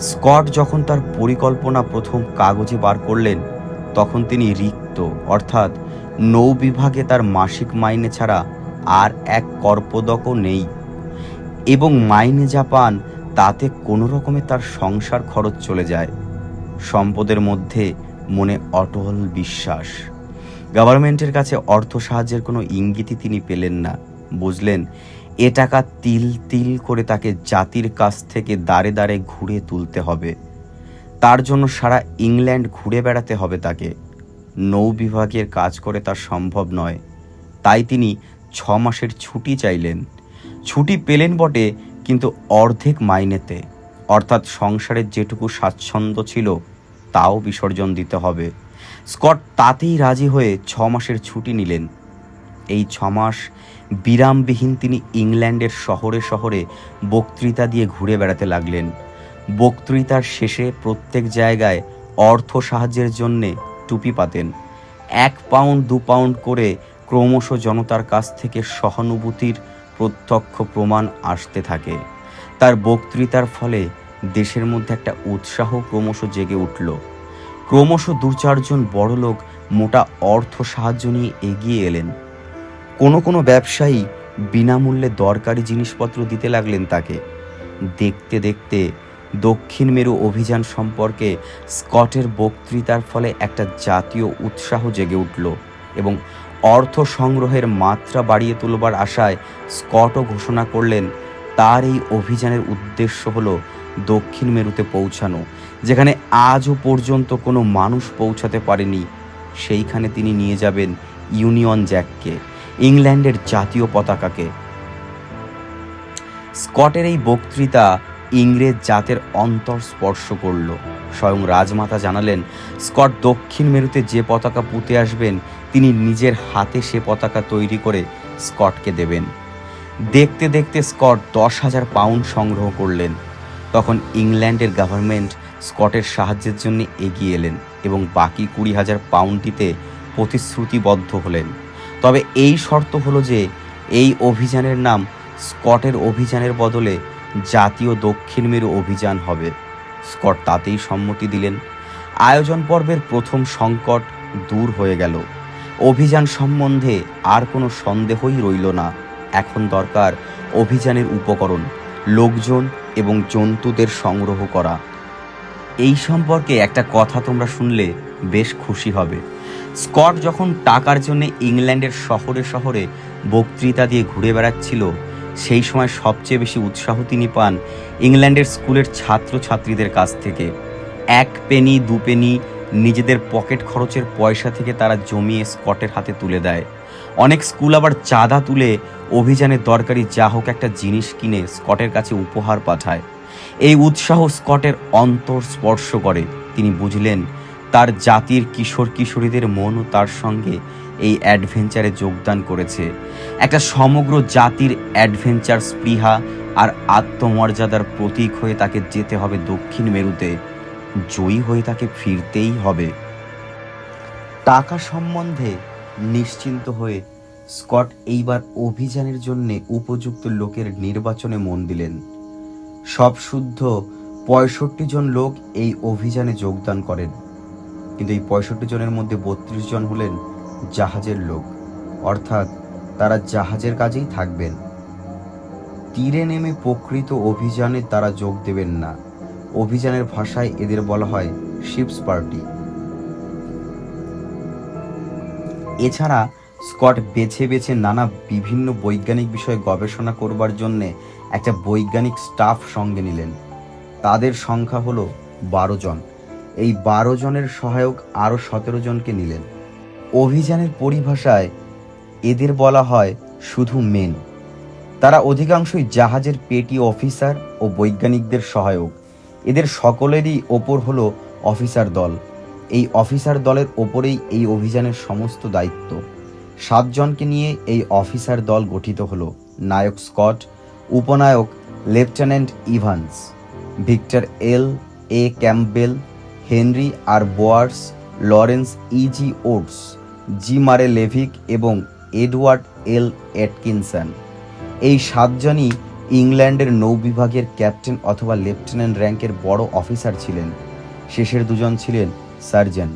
স্কট যখন তার পরিকল্পনা প্রথম কাগজে বার করলেন, তখন তিনি রিক্ত, অর্থাৎ নৌ বিভাগে তার মাসিক মাইনে ছাড়া আর এক কর্পদকও নেই, এবং মাইনে যা পান তাতে কোনো রকমে তার সংসার খরচ চলে যায়। সম্পদের মধ্যে মনে অটল বিশ্বাস। গভর্নমেন্টের কাছে অর্থ সাহায্যের কোনো ইঙ্গিতই তিনি পেলেন না। বুঝলেন, এ টাকা তিল তিল করে তাকে জাতির কাছ থেকে দাঁড়ে দাঁড়ে ঘুরে তুলতে হবে। তার জন্য সারা ইংল্যান্ড ঘুরে বেড়াতে হবে তাকে। নৌ বিভাগের কাজ করে তার সম্ভব নয়। তাই তিনি 6 মাসের ছুটি চাইলেন। ছুটি পেলেন বটে, কিন্তু অর্ধেক মাইনেতে, অর্থাৎ সংসারের যেটুকু স্বাচ্ছন্দ্য ছিল তাও বিসর্জন দিতে হবে। স্কট তাতেই রাজি হয়ে 6 মাসের ছুটি নিলেন। এই 6 মাস বিরামবিহীন তিনি ইংল্যান্ডের শহরে শহরে বক্তৃতা দিয়ে ঘুরে বেড়াতে লাগলেন। বক্তৃতার শেষে প্রত্যেক জায়গায় অর্থ সাহায্যের জন্যে টুপি পাতেন। 1 পাউন্ড 2 পাউন্ড করে ক্রমশ জনতার কাছ থেকে সহানুভূতির প্রত্যক্ষ প্রমাণ আসতে থাকে। তার বক্তৃতার ফলে দেশের মধ্যে একটা উৎসাহ ক্রমশ জেগে উঠল। ক্রমশ 2-4 জন বড়লোক মোটা অর্থ সাহায্য নিয়ে এগিয়ে এলেন। কোনো ব্যবসায়ী বিনামূল্যে দরকারি জিনিসপত্র দিতে লাগলেন তাকে। দেখতে দেখতে দক্ষিণ মেরু অভিযান সম্পর্কে স্কটের বক্তৃতার ফলে একটা জাতীয় উৎসাহ জেগে উঠল, এবং অর্থ সংগ্রহের মাত্রা বাড়িয়ে তুলবার আশায় স্কটও ঘোষণা করলেন তার এই অভিযানের উদ্দেশ্য হলো দক্ষিণ মেরুতে পৌঁছানো, যেখানে আজও পর্যন্ত কোনো মানুষ পৌঁছাতে পারেনি। সেইখানে তিনি নিয়ে যাবেন ইউনিয়ন জ্যাককে, ইংল্যান্ডের জাতীয় পতাকাকে। স্কটের এই বক্তৃতা ইংরেজ জাতের অন্তর স্পর্শ করল। স্বয়ং রাজমাতা জানালেন, স্কট দক্ষিণ মেরুতে যে পতাকা পুঁতে আসবেন তিনি নিজের হাতে সে পতাকা তৈরি করে স্কটকে দেবেন। দেখতে দেখতে স্কট 10,000 পাউন্ড সংগ্রহ করলেন। তখন ইংল্যান্ডের গভর্নমেন্ট স্কটের সাহায্যের জন্য এগিয়ে এলেন এবং বাকি 20,000 পাউন্ড দিতে প্রতিশ্রুতিবদ্ধ হলেন। তবে এই শর্ত হলো যে এই অভিযানের নাম স্কটের অভিযানের বদলে জাতীয় দক্ষিণ মেরু অভিযান হবে। স্কট তাতেই সম্মতি দিলেন। আয়োজন পর্বের প্রথম সংকট দূর হয়ে গেল। অভিযান সম্বন্ধে আর কোনো সন্দেহই রইল না। এখন দরকার অভিযানের উপকরণ, লোকজন এবং জন্তুদের সংগ্রহ করা। এই সম্পর্কে একটা কথা তোমরা শুনলে বেশ খুশি হবে। স্কট যখন টাকার জন্য ইংল্যান্ডের শহরে শহরে বক্তৃতা দিয়ে ঘুরে বেড়াচ্ছিল, সেই সময় সবচেয়ে বেশি উৎসাহ তিনি পান ইংল্যান্ডের স্কুলের ছাত্রছাত্রীদের কাছ থেকে। 1 পেনি 2 পেনি নিজেদের পকেট খরচের পয়সা থেকে তারা জমিয়ে স্কটের হাতে তুলে দেয়। অনেক স্কুল আবার চাঁদা তুলে অভিযানের দরকারি যা হোক একটা জিনিস কিনে স্কটের কাছে উপহার পাঠায়। এই উৎসাহ স্কটের অন্তর স্পর্শ করে। তিনি বুঝলেন তার জাতির কিশোর কিশোরীদের মনও তার সঙ্গে এই অ্যাডভেঞ্চারে যোগদান করেছে। একটা সমগ্র জাতির অ্যাডভেঞ্চার স্পৃহা আর আত্মমর্যাদার প্রতীক হয়ে তাকে যেতে হবে দক্ষিণ মেরুতে। জয়ী হয়ে তাকে ফিরতেই হবে। টাকা সম্বন্ধে নিশ্চিন্ত হয়ে স্কট এইবার অভিযানের জন্য উপযুক্ত লোকের নির্বাচনে মন দিলেন। সব শুদ্ধ 65 জন লোক এই অভিযানে যোগদান করেন, কিন্তু এই 65 জনের মধ্যে 32 জন হলেন জাহাজের লোক, অর্থাৎ তারা জাহাজের কাজেই থাকবেন। তীরে নেমে প্রকৃত অভিযানে তারা যোগ দেবেন না। অভিযানের ভাষায় এদের বলা হয় শিপস পার্টি। এছাড়া স্কট বেছে বেছে নানা বিভিন্ন বৈজ্ঞানিক বিষয়ে গবেষণা করবার জন্যে একটা বৈজ্ঞানিক স্টাফ সঙ্গে নিলেন। তাদের সংখ্যা হলো 12 জন। এই 12 জনের সহায়ক আরও 17 জনকে নিলেন। অভিযানের পরিভাষায় এদের বলা হয় শুধু মেন। তারা অধিকাংশই জাহাজের পেটি অফিসার ও বৈজ্ঞানিকদের সহায়ক। এদের সকলেরই ওপর হলো অফিসার দল। এই অফিসার দলের ওপরেই এই অভিযানের সমস্ত দায়িত্ব। 7 জনকে নিয়ে এই অফিসার দল গঠিত হলো: নায়ক স্কট, উপনায়ক লেফটেন্যান্ট ইভান্স, ভিক্টর এ ক্যাম্পবেল, হেনরি আর বোয়ার্স, লরেন্স জি ওটস, জি মারে লেভিক এবং এডওয়ার্ড এটকিনসন। এই 7 জনই ইংল্যান্ডের নৌবিভাগের ক্যাপ্টেন অথবা লেফটেন্যান্ট র্যাঙ্কের বড় অফিসার ছিলেন। শেষের 2 জন ছিলেন সার্জেন্ট।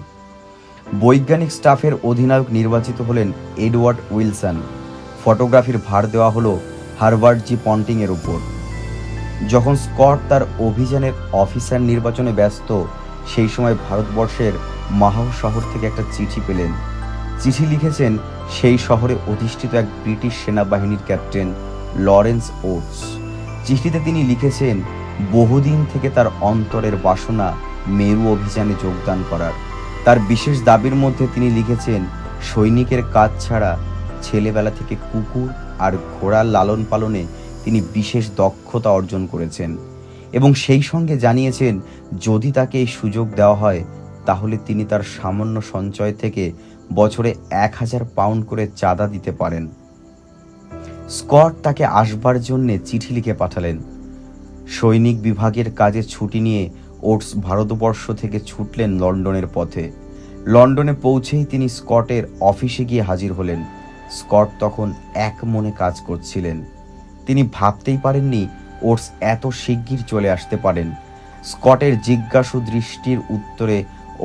বৈজ্ঞানিক স্টাফের অধিনায়ক নির্বাচিত হলেন এডওয়ার্ড উইলসন। ফটোগ্রাফির ভার দেওয়া হলো হারবার্ট জি পন্টিংয়ের উপর। যখন স্কট তার অভিযানের অফিসার নির্বাচনে ব্যস্ত, সেই সময় ভারতবর্ষের মাহাও শহর থেকে একটা চিঠি পেলেন। চিঠি লিখেছেন সেই শহরে অধিষ্ঠিত এক ব্রিটিশ সেনাবাহিনীর ক্যাপ্টেন লরেন্স ওটস। চিঠিতে তিনি লিখেছেন বহুদিন থেকে তার অন্তরের বাসনা মেরু অভিযানে যোগদান করার। তার বিশেষ দাবির মধ্যে তিনি লিখেছেন সৈনিকের কাজ ছাড়া ছেলেবেলা থেকে কুকুর আর ঘোড়ার লালন পালনে তিনি বিশেষ দক্ষতা অর্জন করেছেন এবং সেই সঙ্গে জানিয়েছেন যদি তাকে এই সুযোগ দেওয়া হয় তাহলে তিনি তার সামান্য সঞ্চয় থেকে বছরে 1000 পাউন্ড করে চাঁদা দিতে পারেন। স্কট তাকে আসবার জন্যে চিঠি লিখে পাঠালেন। সৈনিক বিভাগের কাজে ছুটি নিয়ে ওটস ভারতবর্ষ থেকে ছুটলেন লন্ডনের পথে। লন্ডনে পৌঁছেই তিনি স্কটের অফিসে গিয়ে হাজির হলেন। স্কট তখন এক মনে কাজ করছিলেন। তিনি ভাবতেই পারেননি ওটস এত শিগগির চলে আসতে পারেন। স্কটের জিজ্ঞাসু দৃষ্টির উত্তরে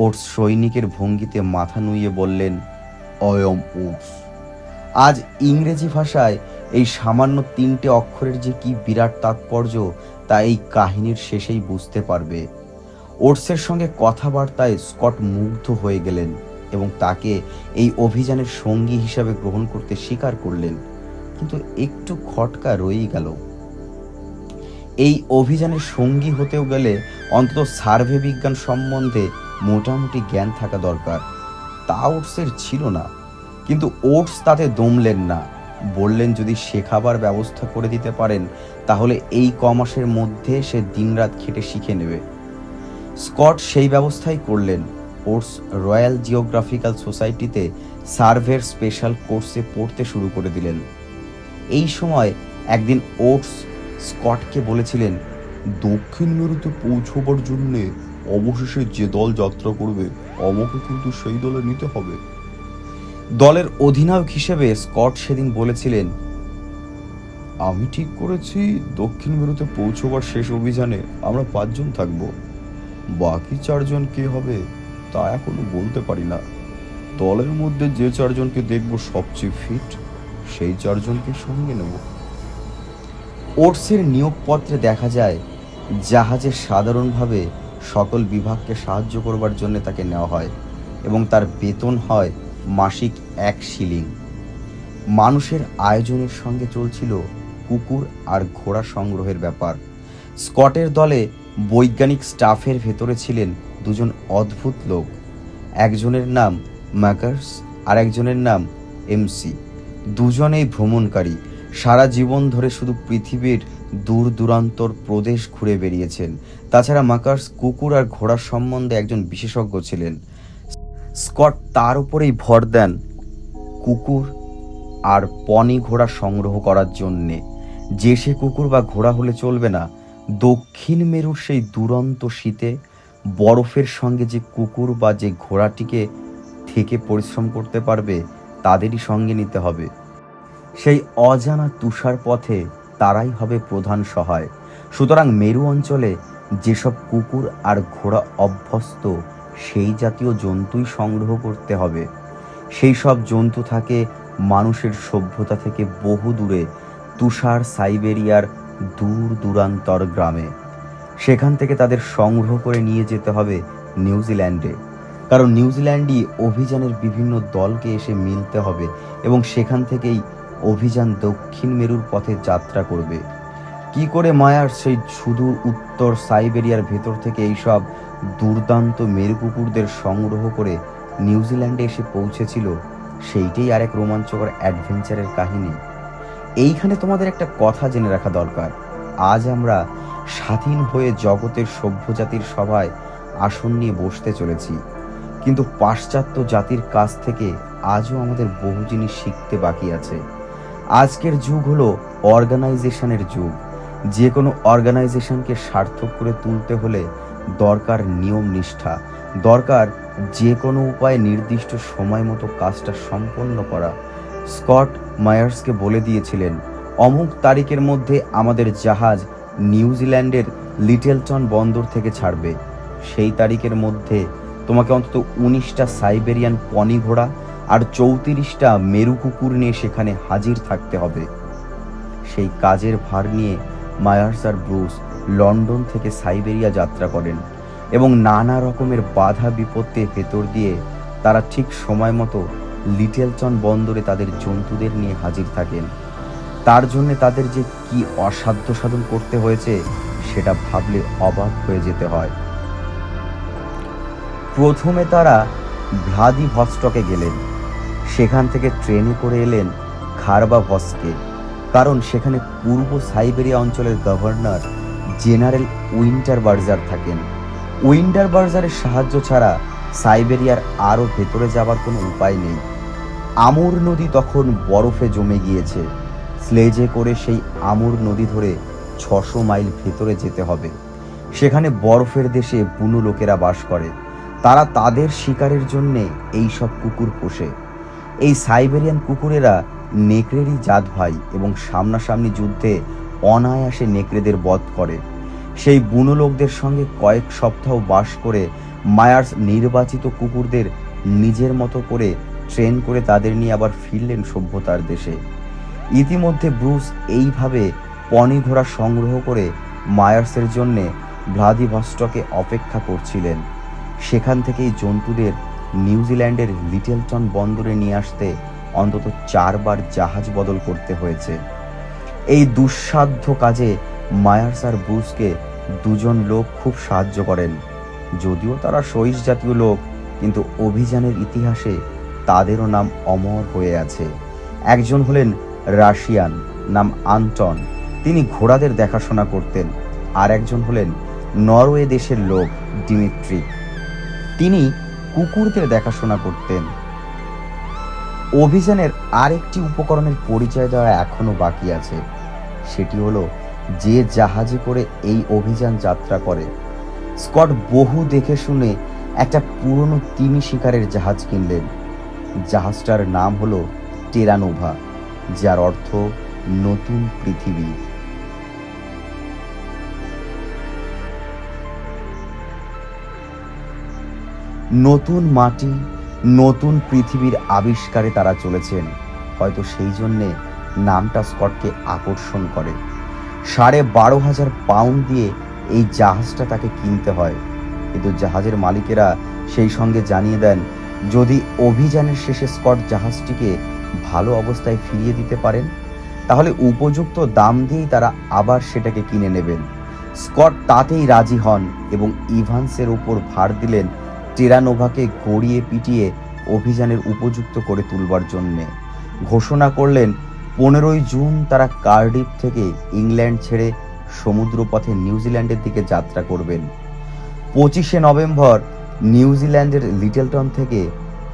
ওটস সৈনিকের ভঙ্গিতে মাথা নুইয়ে বললেন, আই এম ওটস। আজ ইংরেজি ভাষায় এই সামান্য 3টে অক্ষরের যে কি বিরাট তাৎপর্য তা এই কাহিনীর শেষেই বুঝতে পারবে। ওটসের সঙ্গে কথাবার্তায় স্কট মুগ্ধ হয়ে গেলেন এবং তাকে এই অভিযানের সঙ্গী হিসাবে গ্রহণ করতে স্বীকার করলেন। কিন্তু একটু খটকা রয়েই গেল। এই অভিযানের সঙ্গী হতেও গেলে অন্তত সার্ভে বিজ্ঞান সম্বন্ধে মোটামুটি জ্ঞান থাকা দরকার। তা ওটসের ছিল না। কিন্তু ওটস তাতে দমলেন না। বললেন যদি শেখাবার ব্যবস্থা করে দিতে পারেন তাহলে এই কমাসের মধ্যে সে দিনরাত খেটে শিখে নেবে। স্কট সেই ব্যবস্থাই করলেন। ওটস রয়্যাল জিওগ্রাফিক্যাল সোসাইটিতে সার্ভের স্পেশাল কোর্সে পড়তে শুরু করে দিলেন। এই সময় একদিন ওটস স্কটকে বলেছিলেন, দক্ষিণ মেরুতে পৌঁছবার জন্যে অবশেষে যে দল যাত্রা করবে আমাকে কিন্তু সেই দলে নিতে হবে। দলের অধিনায়ক হিসেবে স্কট সেদিন বলেছিলেন, আমি ঠিক করেছি দক্ষিণ মেরুতে পৌঁছবার শেষ অভিযানে আমরা 5 জন থাকব। বাকি 4 জন কে হবে তা এখনো বলতে পারি না। দলের মধ্যে যে 4 জনকে দেখব সবচেয়ে ফিট সেই 4 জনকে সঙ্গে নেব। ওটসের নিয়োগপত্রে দেখা যায় জাহাজে সাধারণভাবে সকল বিভাগকে সাহায্য করবার জন্য তাকে নেওয়া হয় এবং তার বেতন হয় মাসিক 1 শিলিং। মানুষের আয়োজনের সঙ্গে চলছিল কুকুর আর ঘোড়া সংগ্রহের ব্যাপার। স্কটের দলে বৈজ্ঞানিক স্টাফের ভেতরে ছিলেন 2 জন অদ্ভুত লোক। একজনের নাম ম্যাকার্স আর একজনের নাম এমসি। দুজনেই ভ্রমণকারী। সারা জীবন ধরে শুধু পৃথিবীর দূর দূরান্তর প্রদেশ ঘুরে বেরিয়েছেন। তাছাড়া ম্যাকার্স কুকুর আর ঘোড়ার সম্বন্ধে একজন বিশেষজ্ঞ ছিলেন। স্কট তার উপরেই ভর দেন কুকুর আর পনি ঘোড়া সংগ্রহ করার জন্যে। যে সে কুকুর বা ঘোড়া হলে চলবে না। দক্ষিণ মেরুর সেই দুরন্ত শীতে বরফের সঙ্গে যে কুকুর বা যে ঘোড়াটিকে থেকে পরিশ্রম করতে পারবে তাদেরই সঙ্গে নিতে হবে। সেই অজানা তুষার পথে তারাই হবে প্রধান সহায়। সুতরাং মেরু অঞ্চলে যেসব কুকুর আর ঘোড়া অভ্যস্ত সেই জাতীয় জন্তুই সংগ্রহ করতে হবে। সেই সব জন্তু থাকে মানুষের সভ্যতা থেকে বহু দূরে, তুষার সাইবেরিয়ার দূর দূরান্তর গ্রামে। সেখান থেকে তাদের সংগ্রহ করে নিয়ে যেতে হবে নিউজিল্যান্ডে। কারণ নিউজিল্যান্ডই অভিযানের বিভিন্ন দলকে এসে মিলতে হবে এবং সেখান থেকেই অভিযান দক্ষিণ মেরুর পথে যাত্রা করবে। কি করে মায়ার সেই সুদূর উত্তর সাইবেরিয়ার ভেতর থেকে এইসব দুর্দান্ত মেরু কুকুরদের সংগ্রহ করে নিউজিল্যান্ডে এসে পৌঁছেছিল, সেইটাই আরেক রোমাঞ্চকর অ্যাডভেঞ্চারের কাহিনী। এইখানে তোমাদের একটা কথা জেনে রাখা দরকার। আজ আমরা স্বাধীন হয়ে জগতের সভ্য জাতির সভায় আসন নিয়ে বসতে চলেছি, কিন্তু পাশ্চাত্য জাতির কাছ থেকে আজও আমাদের বহু জিনিস শিখতে বাকি আছে। আজকের যুগ হলো অর্গানাইজেশনের যুগ। যে কোনো অর্গানাইজেশনকে সার্থক করে তুলতে হলে দরকার নিয়ম নিষ্ঠা, দরকার যে কোনো উপায়ে নির্দিষ্ট সময় মতো কাজটা সম্পন্ন করা। স্কট মায়ার্সকে বলে দিয়েছিলেন, অমুক তারিখের মধ্যে আমাদের জাহাজ নিউজিল্যান্ডের লিটলটন বন্দর থেকে ছাড়বে। সেই তারিখের মধ্যে তোমাকে অন্তত 19টা সাইবেরিয়ান পনি ঘোড়া আর 34টা মেরু কুকুর নিয়ে সেখানে হাজির থাকতে হবে। সেই কাজের ভার নিয়ে মায়ার্স আর ব্রুস লন্ডন থেকে সাইবেরিয়া যাত্রা করেন এবং নানা রকমের বাধা বিপত্তির ভেতর দিয়ে তারা ঠিক সময় মতো লিটলটন বন্দরে তাদের জন্তুদের নিয়ে হাজির থাকেন। তার জন্য তাদের যে কি অসাধ্য সাধন করতে হয়েছে সেটা ভাবলে অবাক হয়ে যেতে হয়। প্রথমে তারা ভ্লাদিভস্টকে গেলেন, সেখান থেকে ট্রেনে করে এলেন খারবাভস্কে, কারণ সেখানে পূর্ব সাইবেরিয়া অঞ্চলের গভর্নর জেনারেল উইন্টারবার্জার থাকেন। উইন্টারবার্জারের সাহায্য ছাড়া সাইবেরিয়ার আরও ভেতরে যাবার কোনো উপায় নেই। আমুর নদী তখন বরফে জমে গিয়েছে। স্লেজে করে সেই আমুর নদী ধরে 600 মাইল ভেতরে যেতে হবে। সেখানে বরফের দেশে বুনো লোকেরা বাস করে। তারা তাদের শিকারের জন্যে এই সব কুকুর পোষে। এই সাইবেরিয়ান কুকুরেরা নেকড়েরই জাত ভাই এবং সামনাসামনি যুদ্ধে অনায়াসে নেকড়েদের বধ করে। সেই বুনো লোকদের সঙ্গে কয়েক সপ্তাহ বাস করে মায়ার্স নির্বাচিত কুকুরদের নিজের মতো করে ট্রেন করে তাদের নিয়ে আবার ফিরলেন সভ্যতার দেশে। ইতিমধ্যে ব্রুস এইভাবে পনি ঘোড়া সংগ্রহ করে মায়ার্সের জন্যে ভ্লাদিভস্টকে অপেক্ষা করছিলেন। সেখান থেকেই জন্তুদের নিউজিল্যান্ডের লিটলটন বন্দরে নিয়ে আসতে অন্তত 4 বার জাহাজ বদল করতে হয়েছে। এই দুঃসাধ্য কাজে মায়ার্স আর ব্রুসকে দুজন লোক খুব সাহায্য করেন। যদিও তারা সহিস জাতীয় লোক, কিন্তু অভিযানের ইতিহাসে তাদেরও নাম অমর হয়ে আছে। একজন হলেন রাশিয়ান, নাম আন্টন, তিনি ঘোড়াদের দেখাশোনা করতেন। আর একজন হলেন নরওয়ে দেশের লোক ডিমিট্রি, তিনি কুকুরদের দেখাশোনা করতেন। অভিযানের আরেকটি উপকরণের পরিচয় দেওয়া এখনো বাকি আছে। সেটি হলো যে জাহাজে করে এই অভিযান যাত্রা করে। স্কট বহু দেখে শুনে একটা পুরনো তিমি শিকারের জাহাজ কিনলেন। জাহাজটার নাম হলো টেরানোভা, যার অর্থ নতুন পৃথিবী। নতুন মাটি, নতুন পৃথিবীর আবিষ্কারে তারা চলেছেন। হয়তো সেই জন্যে নামটা স্কটকে আকর্ষণ করে। 12,500 পাউন্ড দিয়ে এই জাহাজটা তাকে কিনতে হয়, কিন্তু জাহাজের মালিকেরা সেই সঙ্গে জানিয়ে দেন যদি অভিযানের শেষে স্কট জাহাজটিকে ভালো অবস্থায় ফিরিয়ে দিতে পারেন তাহলে উপযুক্ত দাম দিয়েই তারা আবার সেটাকে কিনে নেবেন। স্কট তাতেই রাজি হন এবং ইভান্সের উপর ভার দিলেন টেরানোভাকে গড়িয়ে পিটিয়ে অভিযানের উপযুক্ত করে তুলবার জন্যে। ঘোষণা করলেন 15ই জুন তারা কার্ডিফ থেকে ইংল্যান্ড ছেড়ে সমুদ্রপথে নিউজিল্যান্ডের দিকে যাত্রা করবেন। 25শে নভেম্বর নিউজিল্যান্ডের লিটলটন থেকে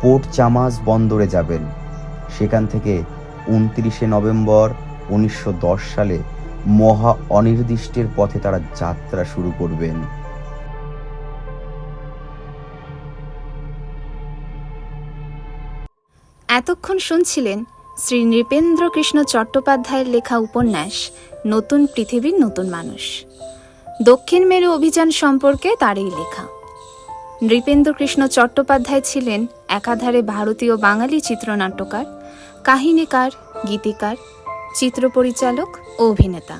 পোর্ট চামাস বন্দরে যাবেন। সেখান থেকে 29শে নভেম্বর 1910 সালে মহা অনির্দিষ্টের পথে তারা যাত্রা শুরু করবেন। এতক্ষণ শুনছিলেন শ্রী নৃপেন্দ্র কৃষ্ণ চট্টোপাধ্যায়ের লেখা উপন্যাস নতুন পৃথিবীর নতুন মানুষ। দক্ষিণ মেরু অভিযান সম্পর্কে তারই লেখা। নৃপেন্দ্র কৃষ্ণ চট্টোপাধ্যায় ছিলেন একাধারে ভারতীয় বাঙালি চিত্রনাট্যকার, কাহিনীকার, গীতিকার, চিত্র পরিচালক ও অভিনেতা,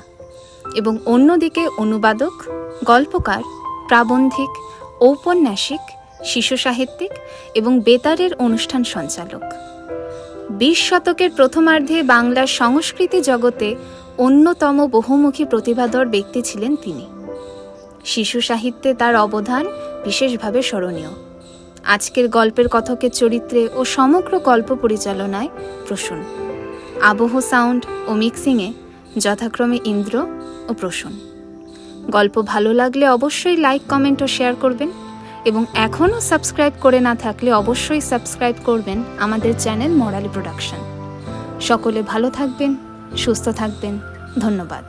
এবং অন্যদিকে অনুবাদক, গল্পকার, প্রাবন্ধিক, ঔপন্যাসিক শিশু সাহিত্যিক এবং বেতারের অনুষ্ঠান সঞ্চালক। 20 শতকের প্রথমার্ধে বাংলার সংস্কৃতি জগতে অন্যতম বহুমুখী প্রতিভাধর ব্যক্তি ছিলেন তিনি। শিশু সাহিত্যে তার অবদান বিশেষভাবে স্মরণীয়। আজকের গল্পের কথকের চরিত্রে ও সমগ্র গল্প পরিচালনায় প্রসূন, আবহ সাউন্ড ও মিক্সিংয়ে যথাক্রমে ইন্দ্র ও প্রসূন। গল্প ভালো লাগলে অবশ্যই লাইক, কমেন্ট ও শেয়ার করবেন এবং এখনও সাবস্ক্রাইব করে না থাকলে অবশ্যই সাবস্ক্রাইব করবেন আমাদের চ্যানেল মরালি প্রোডাকশন। সকলে ভালো থাকবেন, সুস্থ থাকবেন। ধন্যবাদ।